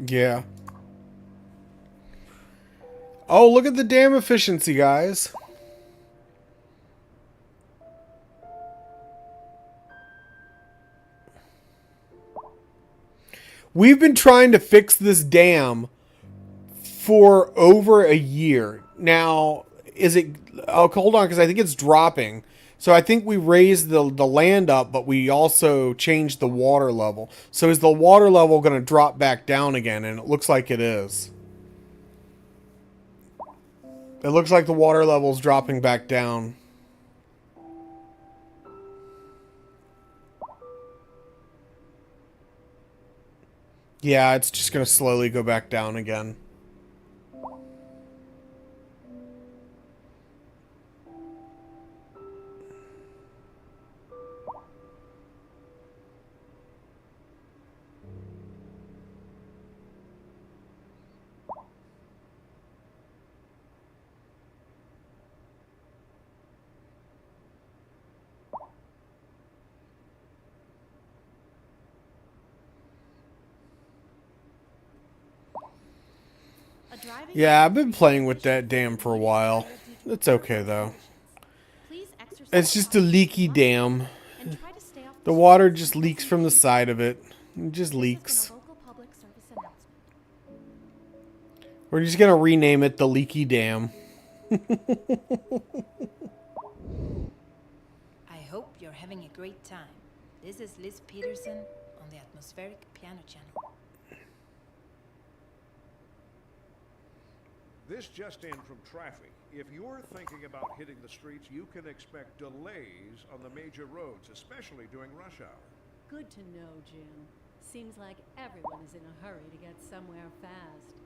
Yeah. Oh, look at the dam efficiency, guys. We've been trying to fix this dam for over a year. Now, is it... Oh, hold on, because I think it's dropping. So I think we raised the land up, but we also changed the water level. So is the water level going to drop back down again? And it looks like it is. It looks like the water level is dropping back down. Yeah, it's just going to slowly go back down again. A driving Yeah, I've been playing with that dam for a while. It's okay though. Please exercise It's just a caution leaky while dam. and try to stay off The the water streets just until leaks from the conditions side of it. It just This leaks. has been a local public service announcement. We're just gonna rename it the Leaky Dam. I hope you're having a great time. This is Liz Peterson on the Atmospheric Piano Channel. This just in from traffic. If you're thinking about hitting the streets, you can expect delays on the major roads, especially during rush hour. Good to know, Jim. Seems like everyone is in a hurry to get somewhere fast.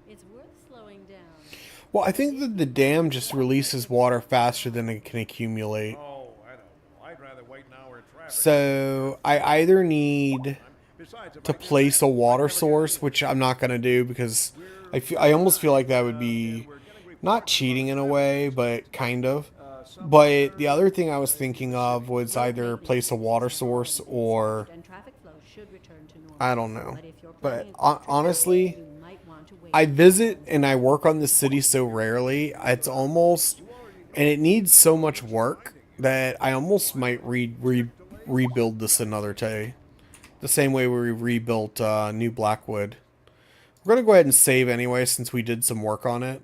It's worth slowing down. Well, I think that the dam just releases water faster than it can accumulate. Oh, I don't know. I'd rather wait an hour in traffic. So I either need Besides, if to I did place that, a I'd water never get source, anything. which I'm not gonna do because I almost feel like that would be not cheating in a way, but kind of. But the other thing I was thinking of was either place a water source or And traffic flow should return to normal. I don't know. But if you're But planning for traffic, honestly, you might want to wait. I visit and I work on the city so rarely. It's almost, and it needs so much work that I almost might rebuild this another day. The same way we rebuilt New Blackwood. We're gonna go ahead and save anyway since we did some work on it.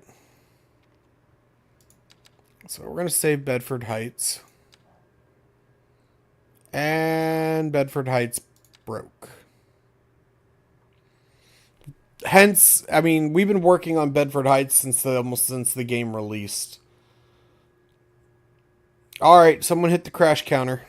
So we're gonna save Bedford Heights. And Bedford Heights broke. Hence, I mean, we've been working on Bedford Heights since almost since the game released. All right, someone hit the crash counter.